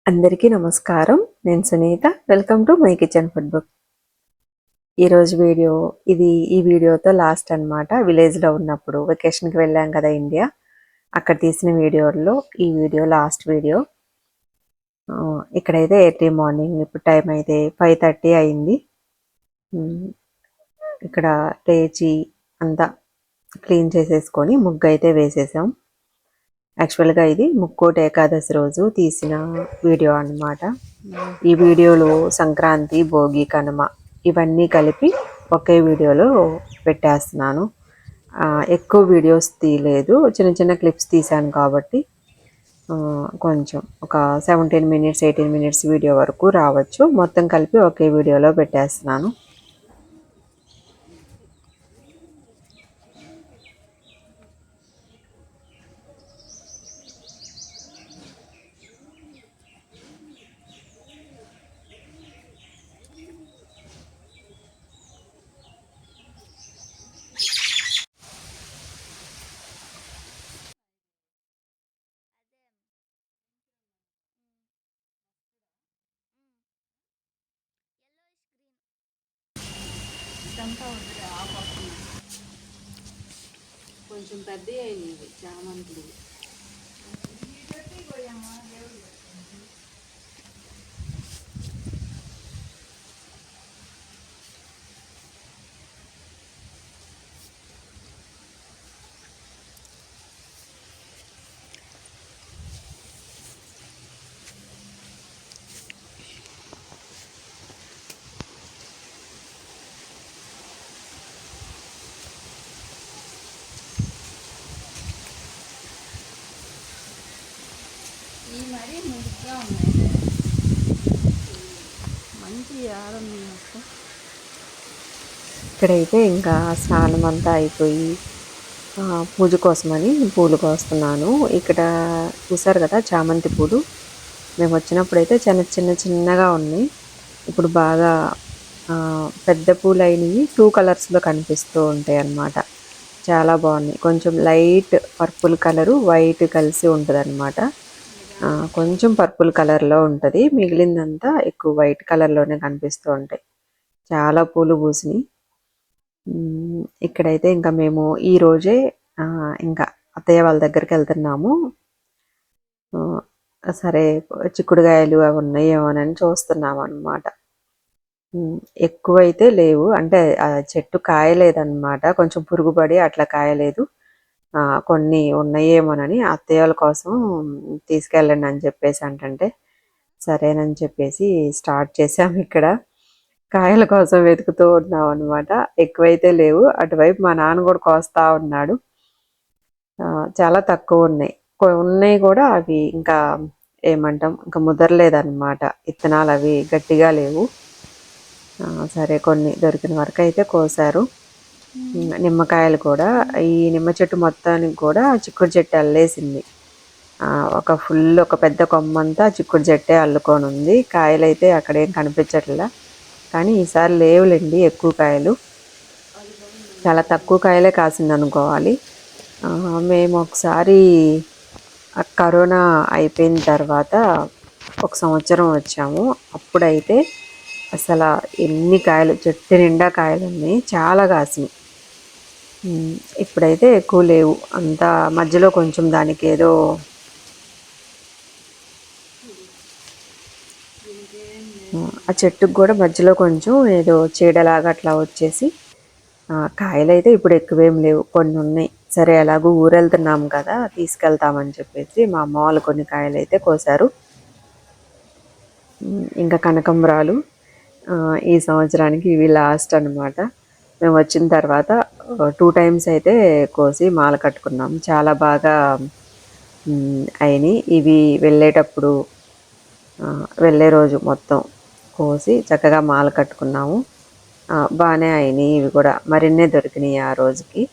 అందరికీ నమస్కారం. నేను Sunitha. Welcome to my kitchen food book. ఈరోజు వీడియో ఈ వీడియోతో లాస్ట్ అనమాట. విలేజ్లో ఉన్నప్పుడు వెకేషన్కి వెళ్ళాం కదా ఇండియా, అక్కడ తీసిన వీడియోల్లో ఈ వీడియో లాస్ట్ వీడియో. ఇక్కడైతే ఎర్లీ మార్నింగ్, ఇప్పుడు టైం అయితే 5:30 అయింది. ఇక్కడ లేచి అంతా క్లీన్ చేసేసుకొని ముగ్గు అయితే వేసేసాం. యాక్చువల్గా ఇది ముక్కోటి ఏకాదశి రోజు తీసిన వీడియో అన్నమాట. ఈ వీడియోలో సంక్రాంతి, భోగి, కనుమ ఇవన్నీ కలిపి ఒకే వీడియోలో పెట్టేస్తున్నాను. ఎక్కువ వీడియోస్ తీయలేదు, చిన్న చిన్న క్లిప్స్ తీశాను కాబట్టి కొంచెం ఒక 17 minutes 18 minutes వీడియో వరకు రావచ్చు. మొత్తం కలిపి ఒకే వీడియోలో పెట్టేస్తున్నాను. కొంచెం పెద్ద అయింది చామంతులు. ఈ మరీ ముగ్గుగా ఉన్నాయి, మంచి ఆరంభం. ఇక్కడైతే ఇంకా స్నానం అంతా అయిపోయి పూజ కోసమని పూలు కోస్తున్నాను. ఇక్కడ చూసారు కదా చామంతి పూలు, మేము వచ్చినప్పుడు అయితే చిన్నగా ఉన్నాయి. ఇప్పుడు బాగా పెద్ద పూలు అయినవి 2 కలర్స్లో కనిపిస్తూ ఉంటాయి అన్నమాట. చాలా బాగున్నాయి. కొంచెం లైట్ పర్పుల్ కలరు, వైట్ కలిసి ఉంటుంది అన్నమాట. కొంచెం పర్పుల్ కలర్లో ఉంటుంది, మిగిలిందంతా ఎక్కువ వైట్ కలర్లోనే కనిపిస్తూ ఉంటాయి. చాలా పూలు పూసినాయి. ఇక్కడైతే ఇంకా మేము ఈరోజే ఇంకా అత్తయ్య వాళ్ళ దగ్గరికి వెళ్తున్నాము. సరే చిక్కుడుకాయలు అవి ఉన్నాయేమోనని చూస్తున్నాము అన్నమాట. ఎక్కువైతే లేవు, అంటే చెట్టు కాయలేదన్నమాట, కొంచెం పురుగుపడి అట్లా కాయలేదు. కొన్ని ఉన్నాయేమోనని అత్తయ్య వాళ్ళ కోసం తీసుకెళ్ళండి అని చెప్పేసి అంటే సరేనని చెప్పేసి స్టార్ట్ చేసాము. ఇక్కడ కాయల కోసం వెతుకుతూ ఉన్నాం అనమాట. ఎక్కువైతే లేవు. అటువైపు మా నాన్న కూడా కోస్తా ఉన్నాడు. చాలా తక్కువ ఉన్నాయి. ఉన్నాయి కూడా అవి ఇంకా ఏమంటాం, ఇంకా ముదరలేదన్నమాట. ఇత్తనాలు అవి గట్టిగా లేవు. సరే కొన్ని దొరికిన వరకు అయితే కోసారు. నిమ్మకాయలు కూడా, ఈ నిమ్మ చెట్టు మొత్తానికి కూడా చిక్కుడు చెట్టు అల్లేసింది. ఒక పెద్ద కొమ్మంతా చిక్కుడు చెట్టే అల్లుకొని ఉంది. కాయలు అయితే అక్కడేం కనిపించట్లా, కానీ ఈసారి లేవులేండి ఎక్కువ కాయలు. చాలా తక్కువ కాయలే కాసింది అనుకోవాలి. మేము ఒకసారి కరోనా అయిపోయిన తర్వాత 1 సంవత్సరం వచ్చాము. అప్పుడైతే అసలు ఎన్ని కాయలు, చెట్టు నిండా కాయలు ఉన్నాయి, చాలా కాసినాయి. ఇప్పుడైతే ఎక్కువ లేవు. అంతా మధ్యలో కొంచెం దానికి ఏదో ఆ చెట్టుకు కూడా మధ్యలో కొంచెం ఏదో చీడలాగా అట్లా వచ్చేసి కాయలు అయితే ఇప్పుడు ఎక్కువేం లేవు, కొన్ని ఉన్నాయి. సరే ఎలాగో ఊరెళ్తున్నాం కదా తీసుకెళ్తామని చెప్పేసి మా అమ్మ వాళ్ళు కొన్ని కాయలు అయితే కోసారు. ఇంకా కనకంబరాలు ఈ సంవత్సరానికి ఇవి లాస్ట్ అనమాట. మేము వచ్చిన తర్వాత 2 times అయితే కోసి మాల కట్టుకున్నాం. చాలా బాగా అయినాయి. ఇవి వెళ్ళే రోజు మొత్తం కోసి చక్కగా మాల కట్టుకున్నాము. బాగానే అయినాయి. ఇవి కూడా మరిన్నే దొరికినాయి ఆ రోజుకి.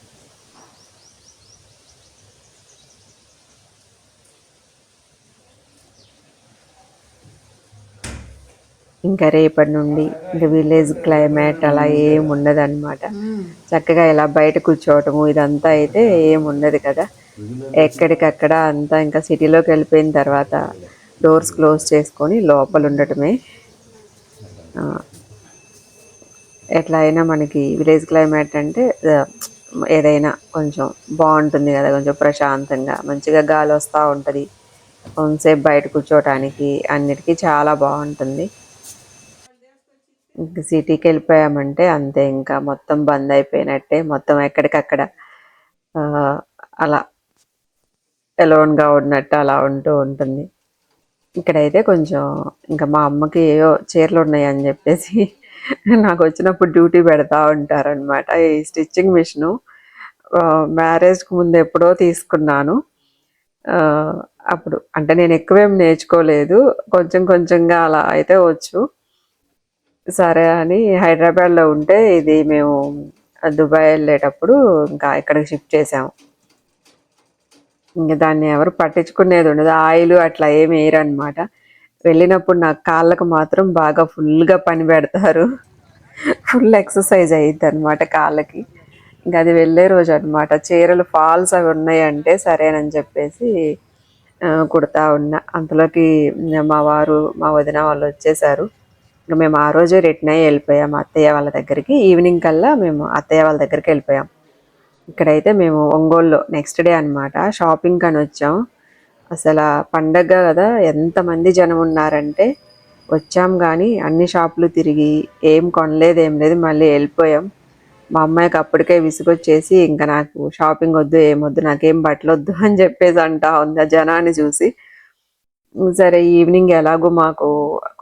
ఇంకా రేపటి నుండి ఇంకా విలేజ్ క్లైమేట్ అలా ఏం ఉండదు అనమాట. చక్కగా ఇలా బయట కూర్చోవటము ఇదంతా అయితే ఏం ఉండదు కదా. ఎక్కడికక్కడ అంతా ఇంకా సిటీలోకి వెళ్ళిపోయిన తర్వాత డోర్స్ క్లోజ్ చేసుకొని లోపల ఉండటమే. ఎట్లా అయినా మనకి విలేజ్ క్లైమేట్ అంటే ఏదైనా కొంచెం బాగుంటుంది కదా, కొంచెం ప్రశాంతంగా మంచిగా గాలి వస్తూ ఉంటుంది. కొంతసేపు బయట కూర్చోటానికి అన్నిటికీ చాలా బాగుంటుంది. ఇంక సిటీకి వెళ్ళిపోయామంటే అంతే, ఇంకా మొత్తం బంద్ అయిపోయినట్టే. మొత్తం ఎక్కడికక్కడ అలా ఎలోన్గా ఉన్నట్టు అలా ఉంటూ ఉంటుంది. ఇక్కడైతే కొంచెం ఇంకా మా అమ్మకి ఏవో చీరలు ఉన్నాయని చెప్పేసి నాకు వచ్చినప్పుడు డ్యూటీ పెడతా ఉంటారనమాట. ఈ స్టిచ్చింగ్ మిషను మ్యారేజ్కి ముందు ఎప్పుడో తీసుకున్నాను. అప్పుడు అంటే నేను ఎక్కువేం నేర్చుకోలేదు, కొంచెం కొంచెంగా అలా అయితే వచ్చు. సరే అని హైదరాబాద్లో ఉంటే ఇది మేము దుబాయ్ వెళ్ళేటప్పుడు ఇంకా ఇక్కడికి షిఫ్ట్ చేసాము. ఇంక దాన్ని ఎవరు పట్టించుకునేది ఉండదు, ఆయిల్ అట్లా ఏమి వేయరనమాట. వెళ్ళినప్పుడు నాకు కాళ్ళకు మాత్రం బాగా ఫుల్గా పని పెడతారు, ఫుల్ ఎక్సర్సైజ్ అయ్యిద్ది అనమాట కాళ్ళకి. ఇంకా అది వెళ్ళే రోజు అనమాట. చీరలు ఫాల్స్ అవి ఉన్నాయంటే సరేనని చెప్పేసి కుడతా ఉన్నా. అంతలోకి మా వారు మా వదిన వాళ్ళు వచ్చేసారు. ఇంకా మేము ఆ రోజే రిటర్న్ అయ్యి వెళ్ళిపోయాం అత్తయ్య వాళ్ళ దగ్గరికి. ఈవినింగ్ కల్లా మేము అత్తయ్య వాళ్ళ దగ్గరికి వెళ్ళిపోయాం. ఇక్కడైతే మేము ఒంగోలులో నెక్స్ట్ డే అనమాట షాపింగ్ అని వచ్చాం. అసలు పండగ కదా, ఎంతమంది జనం ఉన్నారంటే వచ్చాం కానీ అన్ని షాపులు తిరిగి ఏం కొనలేదు, ఏం లేదు, మళ్ళీ వెళ్ళిపోయాం. మా అమ్మాయికి అప్పటికే విసుగొచ్చేసి ఇంకా నాకు షాపింగ్ వద్దు, ఏమొద్దు, నాకేం బట్టలు వద్దు అని చెప్పేసి అంటా ఉంది ఆ జనాన్ని చూసి. సరే ఈవినింగ్ ఎలాగో మాకు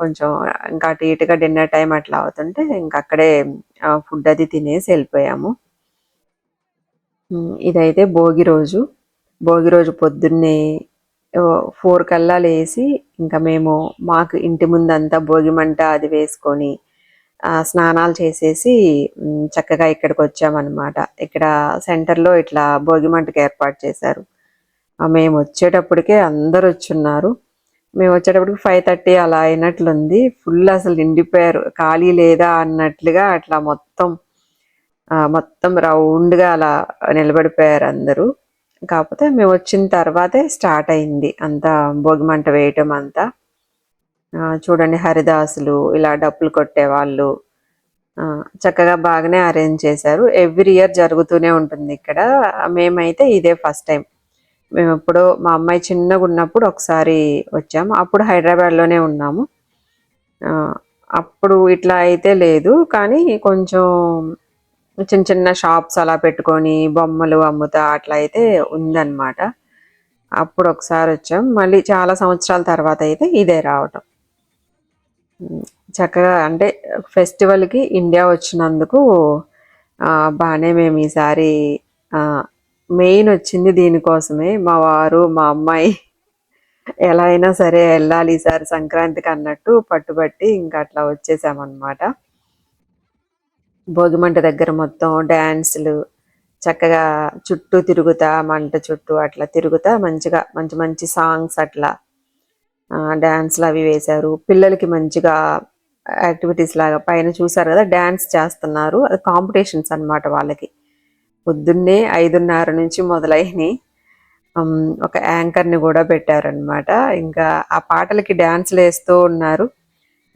కొంచెం ఇంకా అటు ఇటుగా డిన్నర్ టైం అట్లా అవుతుంటే ఇంక అక్కడే ఫుడ్ అది తినేసి వెళ్ళిపోయాము. ఇదైతే భోగి రోజు. భోగి రోజు పొద్దున్నే 4 కల్లా లేసి ఇంకా మేము మాకు ఇంటి ముందంతా భోగి మంట అది వేసుకొని స్నానాలు చేసేసి చక్కగా ఇక్కడికి వచ్చామన్నమాట. ఇక్కడ సెంటర్లో ఇట్లా భోగి మంటకి ఏర్పాటు చేశారు. మేము వచ్చేటప్పటికే అందరు వచ్చున్నారు. మేము వచ్చేటప్పటికి 5:30 అలా అయినట్లుంది. ఫుల్ అసలు నిండిపోయారు, ఖాళీ లేదా అన్నట్లుగా అట్లా మొత్తం రౌండ్గా అలా నిలబడిపోయారు అందరూ. కాకపోతే మేము వచ్చిన తర్వాతే స్టార్ట్ అయింది అంతా భోగి మంట వేయటం అంతా. చూడండి హరిదాసులు ఇలా డప్పులు కొట్టేవాళ్ళు చక్కగా బాగానే అరేంజ్ చేశారు. ఎవ్రీ ఇయర్ జరుగుతూనే ఉంటుంది ఇక్కడ. మేమైతే ఇదే ఫస్ట్ టైం. మేము ఎప్పుడో మా అమ్మాయి చిన్నగా ఉన్నప్పుడు ఒకసారి వచ్చాము, అప్పుడు హైదరాబాద్లోనే ఉన్నాము. అప్పుడు ఇట్లా అయితే లేదు, కానీ కొంచెం చిన్న చిన్న షాప్స్ అలా పెట్టుకొని బొమ్మలు అమ్ముతా అట్లా అయితే ఉందన్నమాట. అప్పుడు ఒకసారి వచ్చాం, మళ్ళీ చాలా సంవత్సరాల తర్వాత అయితే ఇదే రావటం. చక్కగా అంటే ఫెస్టివల్కి ఇండియా వచ్చినందుకు బాగానే మేము ఈసారి మెయిన్ వచ్చింది దీనికోసమే. మా వారు మా అమ్మాయి ఎలా అయినా సరే వెళ్ళాలి ఈసారి సంక్రాంతికి అన్నట్టు పట్టుబట్టి ఇంకా అట్లా వచ్చేసామన్నమాట. భోగిమంట దగ్గర మొత్తం డ్యాన్సులు చక్కగా చుట్టూ తిరుగుతా, మంట చుట్టూ అట్లా తిరుగుతా మంచిగా మంచి మంచి సాంగ్స్ అట్లా డ్యాన్స్లు అవి వేశారు. పిల్లలకి మంచిగా యాక్టివిటీస్ లాగా పైన చూసారు కదా డ్యాన్స్ చేస్తున్నారు, అది కాంపిటీషన్స్ అనమాట వాళ్ళకి. పొద్దున్నే 5:30 నుంచి మొదలైనవి. ఒక యాంకర్ని కూడా పెట్టారనమాట. ఇంకా ఆ పాటలకి డ్యాన్స్లు వేస్తూ ఉన్నారు.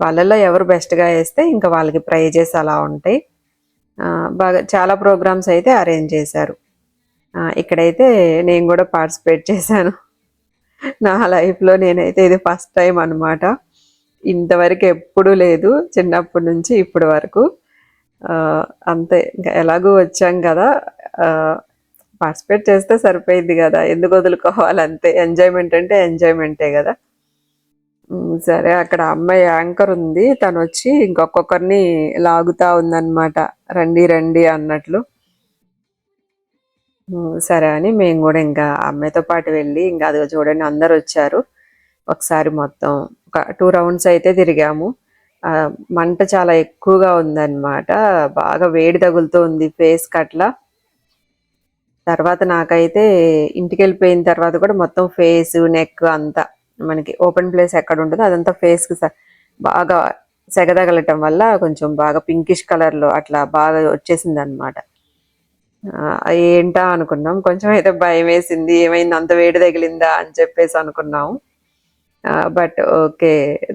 వాళ్ళల్లో ఎవరు బెస్ట్గా వేస్తే ఇంకా వాళ్ళకి ప్రైజెస్ అలా ఉంటాయి. బాగా చాలా ప్రోగ్రామ్స్ అయితే అరేంజ్ చేశారు. ఇక్కడైతే నేను కూడా పార్టిసిపేట్ చేశాను. నా లైఫ్లో నేనైతే ఇది ఫస్ట్ టైం అనమాట. ఇంతవరకు ఎప్పుడూ లేదు చిన్నప్పటి నుంచి ఇప్పటి వరకు. అంతే, ఇంకా ఎలాగూ వచ్చాం కదా పార్టిసిపేట్ చేస్తే సరిపోయింది కదా, ఎందుకు వదులుకోవాలంతే. ఎంజాయ్మెంట్ అంటే ఎంజాయ్మెంటే కదా. సరే అక్కడ అమ్మాయి యాంకర్ ఉంది, తను వచ్చి ఇంకొకరిని లాగుతా ఉందన్నమాట, రండి రండి అన్నట్లు. సరే అని మేము కూడా ఇంకా అమ్మాయితో పాటు వెళ్ళి ఇంకా అది చూడండి అందరు వచ్చారు. ఒకసారి మొత్తం ఒక 2 రౌండ్స్ అయితే తిరిగాము. మంట చాలా ఎక్కువగా ఉందన్నమాట, బాగా వేడి తగులుతూ ఉంది ఫేస్కి అట్లా. తర్వాత నాకైతే ఇంటికి వెళ్ళిపోయిన తర్వాత కూడా మొత్తం ఫేస్ నెక్ అంతా మనకి ఓపెన్ ప్లేస్ ఎక్కడ ఉంటుందో అదంతా ఫేస్కి బాగా సెగదగలటం వల్ల కొంచెం బాగా పింకిష్ కలర్లో అట్లా బాగా వచ్చేసింది అనమాట. ఏంటా అనుకున్నాం, కొంచెం అయితే భయం వేసింది, ఏమైంది అంత వేడి తగిలిందా అని చెప్పేసి అనుకున్నాము. But okay.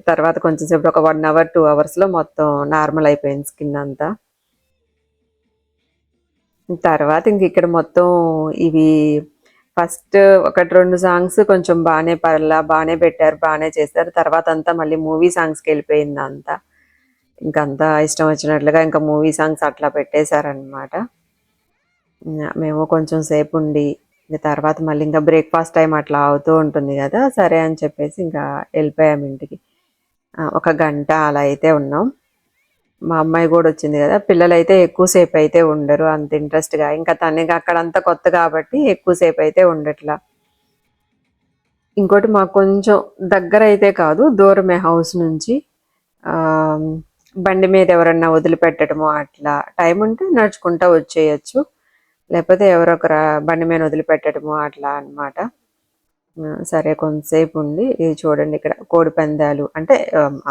తర్వాత కొంచెం సేపు ఒక 1 అవర్, 2 అవర్స్‌లో మొత్తం నార్మల్ అయిపోయింది స్కిన్ అంతా. తర్వాత ఇంక ఇక్కడ మొత్తం ఇవి ఫస్ట్ 1, 2 సాంగ్స్ కొంచెం బానే పెట్టారు. బానే చేశారు. తర్వాతంతా మళ్ళీ మూవీ సాంగ్స్‌కెళ్ళిపోయింది అంతా. ఇంకంతా ఇష్టం వచ్చినట్లుగా ఇంకా మూవీ సాంగ్స్ అట్లా పెట్టేశారనమాట. మేము కొంచెం సేపుండి, ఇంక తర్వాత మళ్ళీ ఇంకా బ్రేక్‌ఫాస్ట్ టైమ్ అట్లా అవుతూ ఉంటుంది గదా! సరే అని చెప్పేసి ఇంకా ఎళ్ళిపోయాము ఇంటికి. ఒక గంట అలా అయితే ఉన్నాం. మా అమ్మాయి గూడా వచ్చింది గదా! పిల్లలైతే ఎక్కువ సేపయితే ఉండరు అంత ఇంట్రెస్ట్‌గా. ఇంకా తనకి అక్కడంతా కొత్త కాబట్టి ఎక్కువ సేపయితే ఉండట్లా. ఇంకోటి మాకు కొంచెం దగ్గరైతే కాదు, దూరమే హౌస్ నుంచి. ఆహ్, బండి మీద ఎవరన్నా వదిలిపెట్టడమో అట్లా. టైముంటే నడుచుకుంటా వచ్చేయొచ్చు. లేకపోతే ఎవరో బండి మీద వదిలిపెట్టడమో అట్లా అన్నమాట. సరే కొంతసేపుండి ఇది చూడండి ఇక్కడ కోడిపందాలు అంటే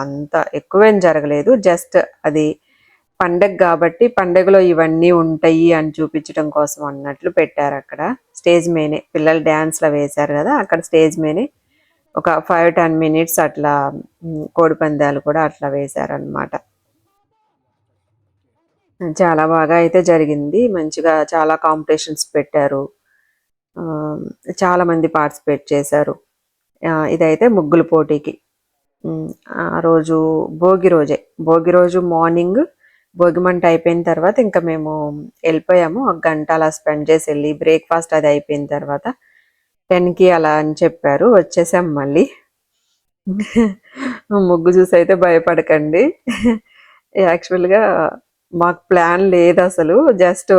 అంత ఎక్కువేం జరగలేదు. జస్ట్ అది పండగ గాబట్టి పండగలో ఇవన్నీ ఉంటాయి అని చూపించడం కోసం అన్నట్లు పెట్టారక్కడ. స్టేజ్ మీనే పిల్లలు డాన్స్‌లు వేశారు గదా! అక్కడ స్టేజ్ మీనే ఒక 5, 10 మినిట్స్ అట్లా కోడిపందాలు కూడా అట్లా వేశారనమాట. చాలా బాగా అయితే జరిగింది. మంచిగా చాలా కాంపిటీషన్స్ పెట్టారు. ఆహ్, చాలా మంది పార్టిసిపేట్ చేశారు. ఇదైతే ముగ్గుల పోటీకి. హ్మ్. ఆ రోజు భోగి రోజే. భోగి రోజు మార్నింగ్ భోగిమంట అయిపోయిన తర్వాత ఇంక మేము ఎళ్ళిపోయాము. ఒక గంట అలా స్పెండ్ చేసెళ్ళి బ్రేక్‌ఫాస్ట్ అది అయిపోయిన తర్వాత 10కి అలా అని చెప్పారు. వచ్చేసాం మళ్ళీ. ముగ్గు చూసైతే భయపడకండి. యాక్చువల్‌గా మాకు ప్లాన్ లేదసలు. జస్ట్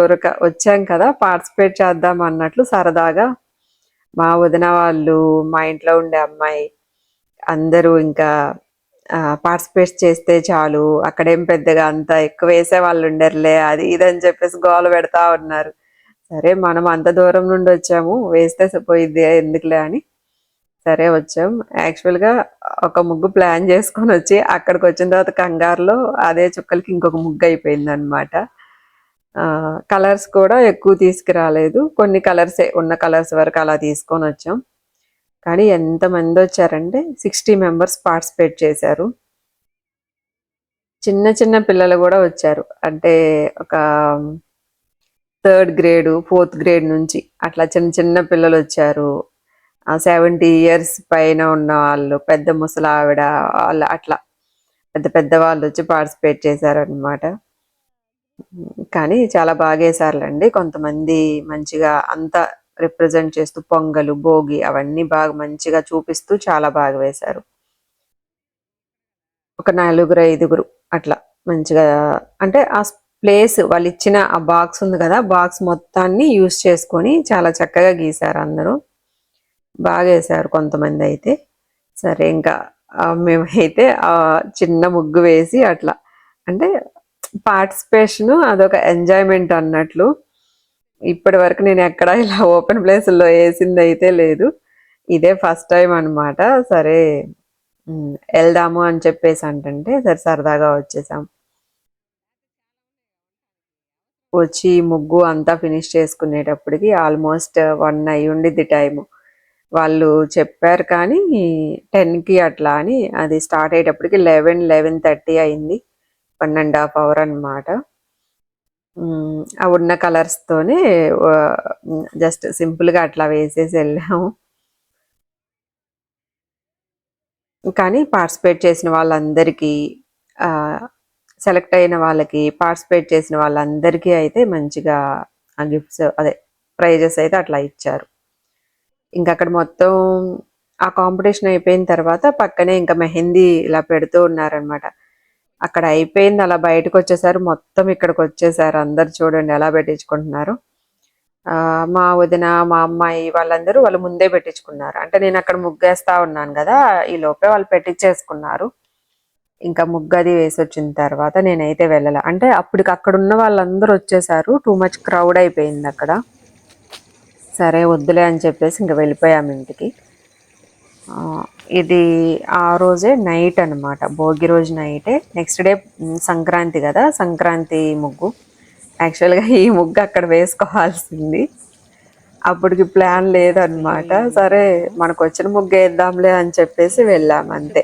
వచ్చాం కదా! పార్టిసిపేట్ చేద్దాం అన్నట్లు సరదాగా మా వదిన వాళ్ళు, మా ఇంట్లో ఉండే అమ్మాయి అందరూ ఇంకా పార్టిసిపేట్ చేస్తే చాలు. అక్కడేం పెద్దగా అంత ఎక్కువేసేవాళ్ళుండరులే అది ఇది అని చెప్పేసి గోల పెడతా ఉన్నారు. సరే మనం అంత దూరం నుండి వచ్చాము. వేస్తే పోయిద్ది ఎందుకులే అని సరే వచ్చాం. యాక్చువల్‌గా ఒక ముగ్గు ప్లాన్ చేసుకొనొచ్చి అక్కడికొచ్చిన తర్వాత కంగారులో అదే చుక్కలకి ఇంకొక ముగ్గయిపోయిందనమాట. కలర్స్ కూడా ఎక్కువ తీసుకురాలేదు. కొన్ని కలర్సే ఉన్న కలర్స్ వరకు అలా తీసుకొనొచ్చాం. కానీ ఎంతమందొచ్చారంటే 60 మెంబర్స్ పార్టిసిపేట్ చేశారు. చిన్న చిన్న పిల్లలు గూడా వచ్చారు. అంటే ఒక థర్డ్ గ్రేడు, ఫోర్త్ గ్రేడ్ నుంచి అట్లా చిన్న చిన్న పిల్లలొచ్చారు. 70 ఇయర్స్ పైన ఉన్నవాళ్ళు, పెద్ద ముసలావిడ వాళ్ళు అట్లా పెద్ద పెద్ద వాళ్ళొచ్చి పార్టిసిపేట్ చేశారనమాట. కానీ చాలా బాగేశారులెండి. కొంతమంది మంచిగా అంతా రిప్రజెంట్ చేస్తూ పొంగలు, భోగి అవన్నీ బాగా మంచిగా చూపిస్తూ చాలా బాగా వేశారు. ఒక నలుగురు, ఐదుగురు అట్లా మంచిగా అంటే ప్లేస్ వాళ్ళిచ్చిన ఆ బాక్స్ ఉంది గదా! బాక్స్ మొత్తాన్ని యూజ్ చేసుకొని చాలా చక్కగా గీశారు అందరూ. బాగేశారు కొంతమందయితే. సరే ఇంకా మేమైతే చిన్న ముగ్గు వేసి అట్లా అంటే పార్టిసిపేషను అదొక ఎంజాయ్‌మెంట్ అన్నట్లు. ఇప్పటి వరకు నేనెక్కడ ఇలా ఓపెన్ ప్లేసుల్లో ఏసిందయితే లేదు. ఇదే ఫస్ట్ టైమ్ అనమాట. సరే ఎళ్దాము అని చెప్పేసి అంటంటే సరే సరదాగా వచ్చేసాం. వచ్చి ముగ్గు అంతా ఫినిష్ చేసుకునేటప్పటికి ఆల్మోస్ట్ 1 అయ్యుండిద్ది టైము. వాళ్ళు చెప్పారు కానీ 10కి అట్లా అని అది స్టార్ట్ అయ్యేటప్పటికి 11, 11:30 అయింది. 1 ½ అవర్ అనమాట. ఆ ఉన్న కలర్స్‌తోనే జస్ట్ సింపుల్‌గా అట్లా వేసేసి ఎళ్ళాము. కానీ పార్టిసిపేట్ చేసిన వాళ్ళందరికీ ఆహ్, సెలెక్ట్ అయిన వాళ్ళకి, పార్టిసిపేట్ చేసిన వాళ్ళందరికీ అయితే మంచిగా గిఫ్ట్స్ అదే ప్రైజెస్ అయితే అట్లా ఇచ్చారు. ఇంకక్కడ మొత్తం ఆ కాంపిటీషన్ అయిపోయిన తర్వాత పక్కనే ఇంకా మెహందీ ఇలా పెడుతూ ఉన్నారనమాట. అక్కడ అయిపోయింది అలా బయటకొచ్చేసారు. మొత్తం ఇక్కడికొచ్చేసారు. అందరూ చూడండి ఎలా పెట్టించుకుంటున్నారో. మా వదిన, మా అమ్మాయి వాళ్ళందరూ వాళ్ళు ముందే పెట్టించుకున్నారు. అంటే నేనక్కడ ముగ్గేస్తా ఉన్నాను గదా! ఈ లోపే వాళ్ళు పెట్టిచ్చేసుకున్నారు. ఇంకా ముగ్గది వేసొచ్చిన తర్వాత నేనైతే వెళ్ళల. అంటే అప్పటికక్కడున్న వాళ్ళందరూ వచ్చేసారు. టూ మచ్ క్రౌడ్ అయిపోయిందక్కడ. సరే వద్దులే అని చెప్పేసి ఇంక వెళ్ళిపోయాము ఇంటికి. ఇది ఆ రోజే నైట్ అనమాట. భోగి రోజు నైటే. నెక్స్ట్ డే సంక్రాంతి గదా! సంక్రాంతి ముగ్గు. యాక్చువల్‌గా ఈ ముగ్గు అక్కడ వేసుకోవాల్సింది. అప్పటికి ప్లాన్ లేదనమాట. సరే మనకు వచ్చిన ముగ్గు వేద్దాంలే అని చెప్పేసి వెళ్ళాం అంతే.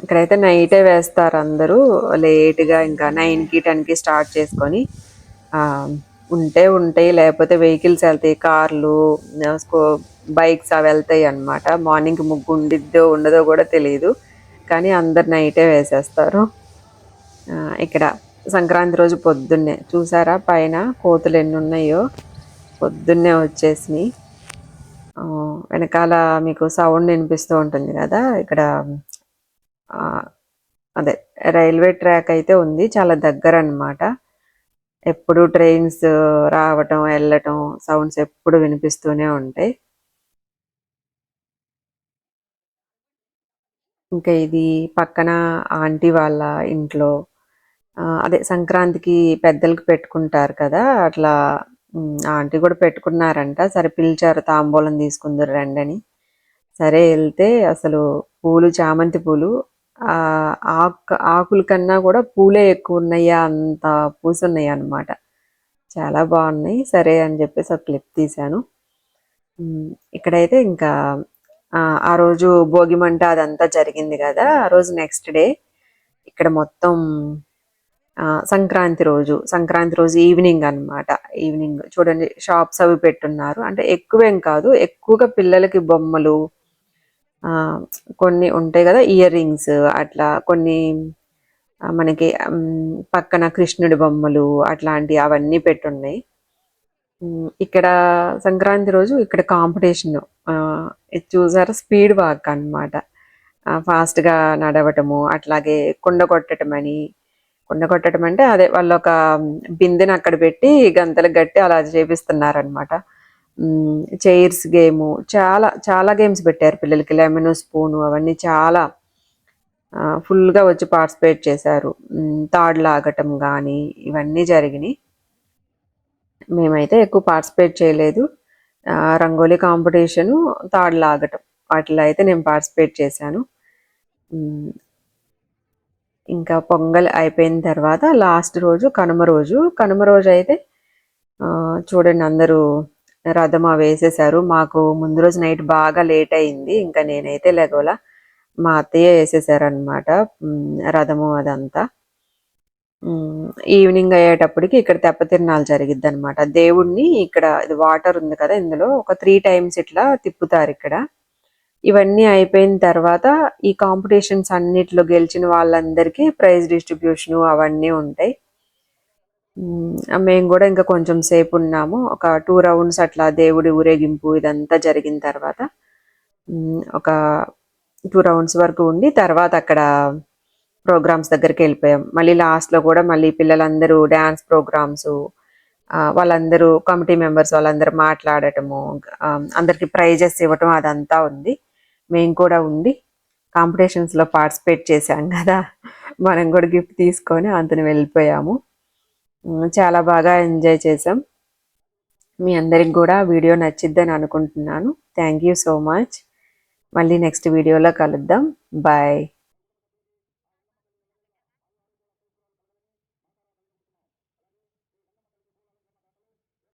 ఇక్కడైతే నైటే వేస్తారు అందరూ, లేట్గా ఇంకా 9కి 10కి స్టార్ట్ చేసుకొని ఉంటాయి, లేకపోతే వెహికల్స్ వెళ్తాయి, కార్లు, బైక్స్ అవి వెళ్తాయి అనమాట. మార్నింగ్ ముగ్గు ఉండిద్దో ఉండదో కూడా తెలియదు, కానీ అందరు నైటే వేసేస్తారు. ఇక్కడ సంక్రాంతి రోజు పొద్దున్నే చూసారా పైన కోతులు ఎన్ని ఉన్నాయో, పొద్దున్నే వచ్చేసినాయి. వెనకాల మీకు సౌండ్ వినిపిస్తూ ఉంటుంది కదా, ఇక్కడ అదే రైల్వే ట్రాక్ అయితే ఉంది, చాలా దగ్గర అన్నమాట. ఎప్పుడు ట్రైన్స్ రావటం వెళ్ళటం సౌండ్స్ ఎప్పుడు వినిపిస్తూనే ఉంటాయి. ఇంకా ఇది పక్కన ఆంటీ వాళ్ళ ఇంట్లో అదే సంక్రాంతికి పెద్దలకి పెట్టుకుంటారు కదా, అట్లా ఆంటీ కూడా పెట్టుకున్నారంట. సరే పిలిచారు, తాంబూలం తీసుకుందరు రండి అని. సరే వెళ్తే అసలు పూలు, చామంతి పూలు ఆకుల కన్నా కూడా పూలే ఎక్కువ ఉన్నాయా, అంత పూసున్నాయి అన్నమాట. చాలా బాగున్నాయి. సరే అని చెప్పేసి ఒక క్లిప్ తీశాను. ఇక్కడైతే ఇంకా ఆ రోజు భోగి మంట అదంతా జరిగింది కదా, ఆ రోజు నెక్స్ట్ డే ఇక్కడ మొత్తం సంక్రాంతి రోజు ఈవినింగ్ అన్నమాట. ఈవినింగ్ చూడండి షాప్స్ అవి పెట్టున్నారు. అంటే ఎక్కువేం కాదు, ఎక్కువగా పిల్లలకి బొమ్మలు, కొన్ని ఉంటాయి కదా ఇయర్ రింగ్స్, అట్లా కొన్ని మనకి పక్కన కృష్ణుడి బొమ్మలు అట్లాంటివి అవన్నీ పెట్టున్నాయి. ఇక్కడ సంక్రాంతి రోజు ఇక్కడ కాంపిటీషన్ చూసారా, స్పీడ్ వాక్ అనమాట. ఫాస్ట్గా నడవటము, అట్లాగే కుండ కొట్టటం అంటే అదే వాళ్ళు ఒక బిందెని అక్కడ పెట్టి గంతలు గట్టి అలా చేపిస్తున్నారనమాట. చైర్స్ గేము, చాలా చాలా గేమ్స్ పెట్టారు పిల్లలకి. లెమన్ స్పూను అవన్నీ చాలా ఫుల్గా వచ్చి పార్టిసిపేట్ చేశారు. తాడు లాగటం కానీ ఇవన్నీ జరిగినాయి. మేమైతే ఎక్కువ పార్టిసిపేట్ చేయలేదు. రంగోలీ కాంపిటీషను, తాడు లాగటం వాటిలో అయితే నేను పార్టిసిపేట్ చేశాను. ఇంకా పొంగల్ అయిపోయిన తర్వాత లాస్ట్ రోజు కనుమ రోజు అయితే చూడండి అందరూ రథం వేసేసారు. మాకు ముందు రోజు నైట్ బాగా లేట్ అయింది, ఇంకా నేనైతే లెగోలా, మా అత్తయ్య వేసేసారనమాట రథము అదంతా. ఈవినింగ్ అయ్యేటప్పటికి ఇక్కడ తెప్ప తిరణాలు జరిగిద్ది అనమాట. దేవుణ్ణి ఇక్కడ ఇది వాటర్ ఉంది కదా, ఇందులో ఒక 3 times ఇట్లా తిప్పుతారు ఇక్కడ. ఇవన్నీ అయిపోయిన తర్వాత ఈ కాంపిటీషన్స్ అన్నిట్లో గెలిచిన వాళ్ళందరికీ ప్రైజ్ డిస్ట్రిబ్యూషన్ అవన్నీ ఉంటాయి. మేము కూడా ఇంకా కొంచెం సేపు ఉన్నాము, ఒక 2 rounds అట్లా దేవుడి ఊరేగింపు ఇదంతా జరిగిన తర్వాత ఒక 2 rounds వరకు ఉండి తర్వాత అక్కడ ప్రోగ్రామ్స్ దగ్గరికి వెళ్ళిపోయాం. మళ్ళీ లాస్ట్లో కూడా మళ్ళీ పిల్లలందరూ డ్యాన్స్ ప్రోగ్రామ్స్, వాళ్ళందరూ కమిటీ మెంబర్స్ వాళ్ళందరూ మాట్లాడటము, అందరికి ప్రైజెస్ ఇవ్వటం అదంతా ఉంది. మేము కూడా ఉండి కాంపిటీషన్స్లో పార్టిసిపేట్ చేశాం కదా, మనం కూడా గిఫ్ట్ తీసుకొని అంతను వెళ్ళిపోయాము. చాలా బాగా ఎంజాయ్ చేసాం. మీ అందరికి కూడా వీడియో నచ్చిద్దని అనుకుంటున్నాను. Thank you so much. మళ్ళీ నెక్స్ట్ వీడియోలో కలుద్దాం. బాయ్.